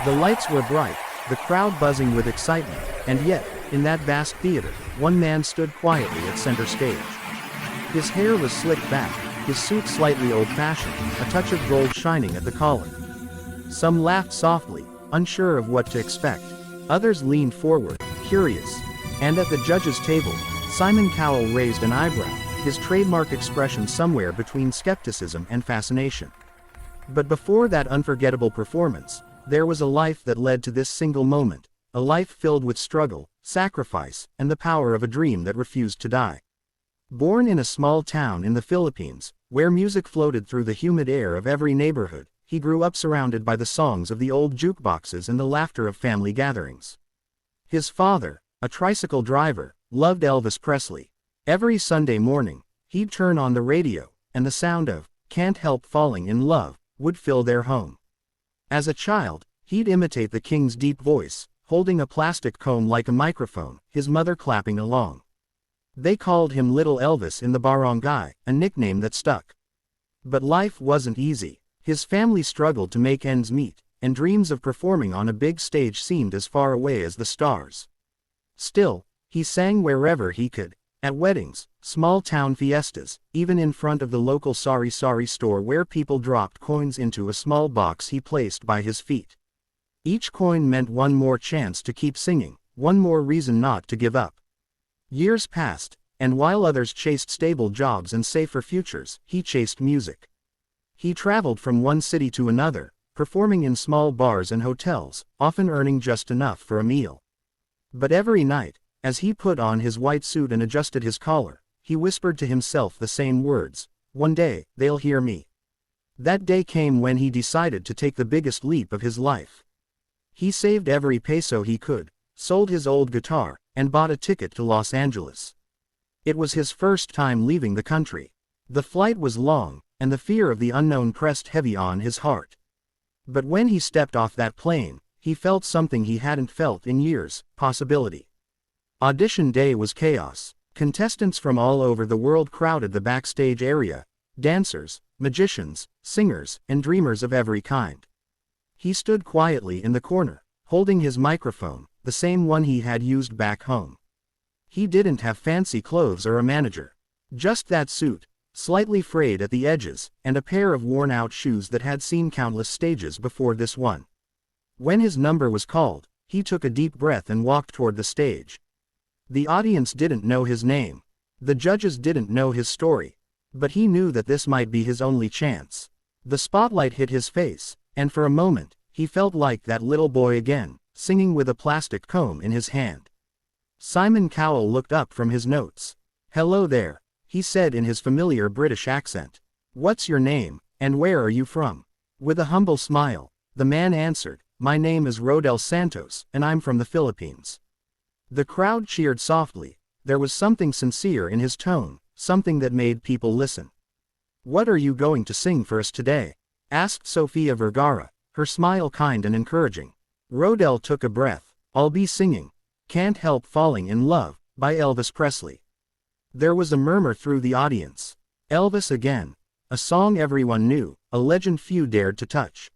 The lights were bright, the crowd buzzing with excitement, and yet, in that vast theater, one man stood quietly at center stage. His hair was slicked back, his suit slightly old-fashioned, a touch of gold shining at the collar. Some laughed softly, unsure of what to expect. Others leaned forward, curious. And at the judges' table, Simon Cowell raised an eyebrow, his trademark expression somewhere between skepticism and fascination. But before that unforgettable performance, there was a life that led to this single moment, a life filled with struggle, sacrifice, and the power of a dream that refused to die. Born in a small town in the Philippines, where music floated through the humid air of every neighborhood, he grew up surrounded by the songs of the old jukeboxes and the laughter of family gatherings. His father, a tricycle driver, loved Elvis Presley. Every Sunday morning, he'd turn on the radio, and the sound of "Can't Help Falling in Love" would fill their home. As a child, he'd imitate the king's deep voice, holding a plastic comb like a microphone, his mother clapping along. They called him Little Elvis in the barangay, a nickname that stuck. But life wasn't easy. His family struggled to make ends meet, and dreams of performing on a big stage seemed as far away as the stars. Still, he sang wherever he could, at weddings, small-town fiestas, even in front of the local sari-sari store where people dropped coins into a small box he placed by his feet. Each coin meant one more chance to keep singing, one more reason not to give up. Years passed, and while others chased stable jobs and safer futures, he chased music. He traveled from one city to another, performing in small bars and hotels, often earning just enough for a meal. But every night, as he put on his white suit and adjusted his collar, he whispered to himself the same words, "One day, they'll hear me." That day came when he decided to take the biggest leap of his life. He saved every peso he could, sold his old guitar, and bought a ticket to Los Angeles. It was his first time leaving the country. The flight was long, and the fear of the unknown pressed heavy on his heart. But when he stepped off that plane, he felt something he hadn't felt in years: possibility. Audition day was chaos. Contestants from all over the world crowded the backstage area, dancers, magicians, singers, and dreamers of every kind. He stood quietly in the corner, holding his microphone, the same one he had used back home. He didn't have fancy clothes or a manager. Just that suit, slightly frayed at the edges, and a pair of worn-out shoes that had seen countless stages before this one. When his number was called, he took a deep breath and walked toward the stage. The audience didn't know his name. The judges didn't know his story. But he knew that this might be his only chance. The spotlight hit his face, and for a moment, he felt like that little boy again, singing with a plastic comb in his hand. Simon Cowell looked up from his notes. "Hello there," he said in his familiar British accent. "What's your name, and where are you from?" With a humble smile, the man answered, "My name is Rodel Santos, and I'm from the Philippines." The crowd cheered softly. There was something sincere in his tone, something that made people listen. "What are you going to sing for us today?" asked Sofia Vergara, her smile kind and encouraging. Rodel took a breath. "I'll be singing Can't Help Falling in Love by Elvis Presley." There was a murmur through the audience. Elvis again. A song everyone knew, a legend few dared to touch.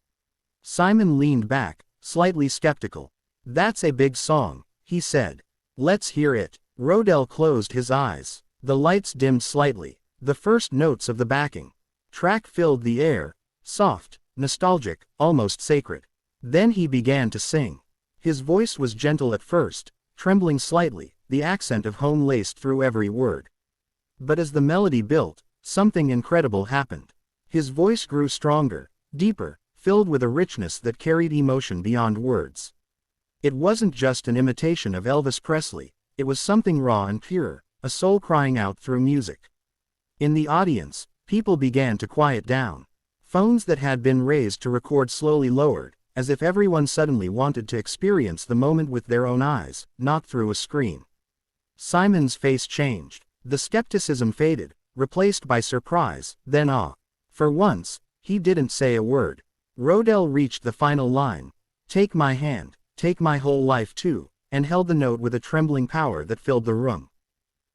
Simon leaned back, slightly skeptical. "That's a big song," he said. "Let's hear it." Rodel closed his eyes. The lights dimmed slightly. The first notes of the backing track filled the air, soft, nostalgic, almost sacred. Then he began to sing. His voice was gentle at first, trembling slightly, the accent of home laced through every word. But as the melody built, something incredible happened. His voice grew stronger, deeper, filled with a richness that carried emotion beyond words. It wasn't just an imitation of Elvis Presley, it was something raw and pure, a soul crying out through music. In the audience, people began to quiet down. Phones that had been raised to record slowly lowered, as if everyone suddenly wanted to experience the moment with their own eyes, not through a screen. Simon's face changed. The skepticism faded, replaced by surprise, then awe. For once, he didn't say a word. Rodel reached the final line. "Take my hand. Take my whole life too," and held the note with a trembling power that filled the room.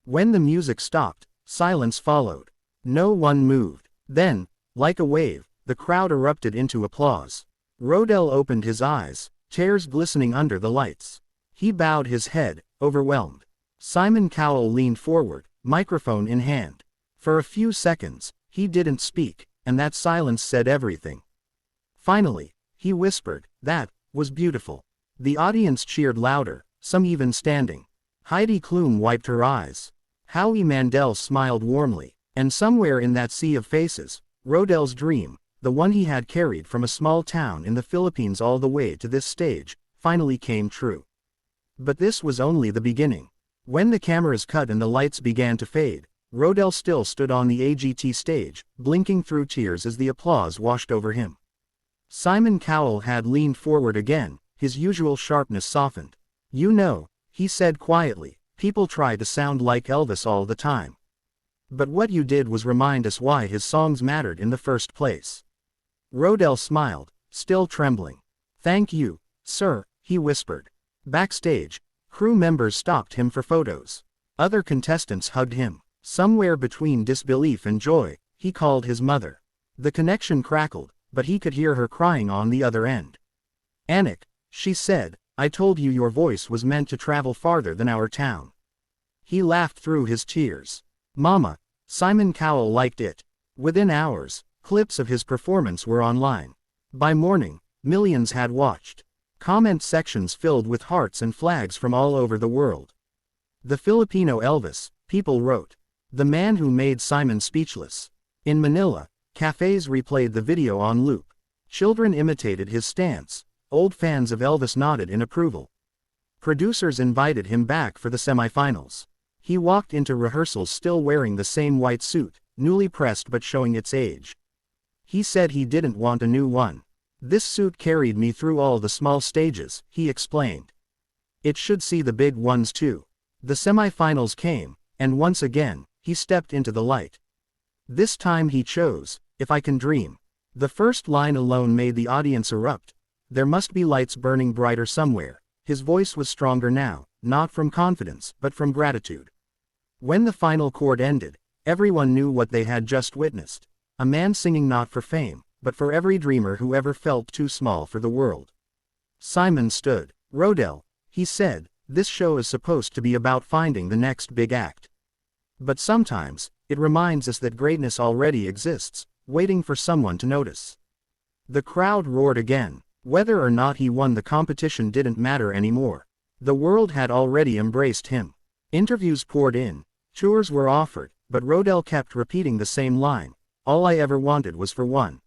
When the music stopped, silence followed. No one moved. Then, like a wave, the crowd erupted into applause. Rodel opened his eyes, chairs glistening under the lights. He bowed his head, overwhelmed. Simon Cowell leaned forward, microphone in hand. For a few seconds, he didn't speak, and that silence said everything. Finally, he whispered, "That was beautiful." The audience cheered louder, some even standing. Heidi Klum wiped her eyes. Howie Mandel smiled warmly. And somewhere in that sea of faces, Rodel's dream, the one he had carried from a small town in the Philippines all the way to this stage, finally came true. But this was only the beginning. When the cameras cut and the lights began to fade, Rodel still stood on the AGT stage, blinking through tears as the applause washed over him. Simon Cowell had leaned forward again, his usual sharpness softened. "You know," he said quietly, "people try to sound like Elvis all the time. But what you did was remind us why his songs mattered in the first place." Rodel smiled, still trembling. "Thank you, sir," he whispered. Backstage, crew members stopped him for photos. Other contestants hugged him. Somewhere between disbelief and joy, he called his mother. The connection crackled, but he could hear her crying on the other end. "Anik," she said, "I told you your voice was meant to travel farther than our town." He laughed through his tears. "Mama." Simon Cowell liked it. Within hours, clips of his performance were online. By morning, millions had watched. Comment sections filled with hearts and flags from all over the world. "The Filipino Elvis," people wrote. "The man who made Simon speechless." In Manila, cafes replayed the video on loop. Children imitated his stance. Old fans of Elvis nodded in approval. Producers invited him back for the semifinals. He walked into rehearsals still wearing the same white suit, newly pressed but showing its age. He said he didn't want a new one. "This suit carried me through all the small stages," he explained. "It should see the big ones too." The semifinals came, and once again, he stepped into the light. This time he chose, "If I Can Dream." The first line alone made the audience erupt. There must be lights burning brighter somewhere. His voice was stronger now, not from confidence, but from gratitude. When the final chord ended, everyone knew what they had just witnessed. A man singing not for fame, but for every dreamer who ever felt too small for the world. Simon stood. "Rodel," he said, "this show is supposed to be about finding the next big act. But sometimes, it reminds us that greatness already exists, waiting for someone to notice." The crowd roared again. Whether or not he won the competition didn't matter anymore. The world had already embraced him. Interviews poured in. Tours were offered, but Rodel kept repeating the same line. "All I ever wanted was for one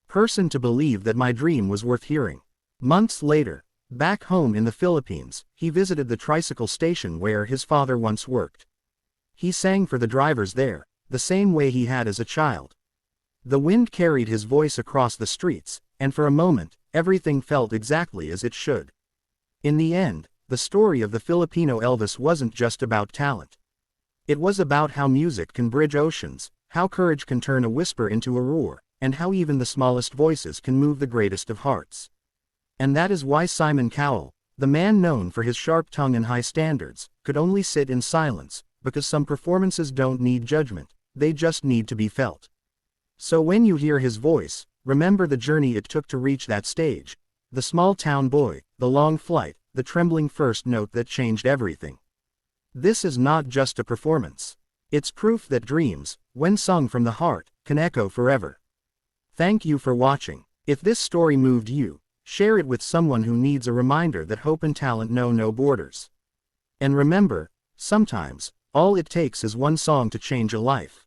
person to believe that my dream was worth hearing." Months later, back home in the Philippines, he visited the tricycle station where his father once worked. He sang for the drivers there, the same way he had as a child. The wind carried his voice across the streets, and for a moment, everything felt exactly as it should. In the end, the story of the Filipino Elvis wasn't just about talent. It was about how music can bridge oceans, how courage can turn a whisper into a roar, and how even the smallest voices can move the greatest of hearts. And that is why Simon Cowell, the man known for his sharp tongue and high standards, could only sit in silence, because some performances don't need judgment, they just need to be felt. So when you hear his voice, remember the journey it took to reach that stage. The small town boy, the long flight, the trembling first note that changed everything. This is not just a performance. It's proof that dreams, when sung from the heart, can echo forever. Thank you for watching. If this story moved you, share it with someone who needs a reminder that hope and talent know no borders. And remember, sometimes, all it takes is one song to change a life.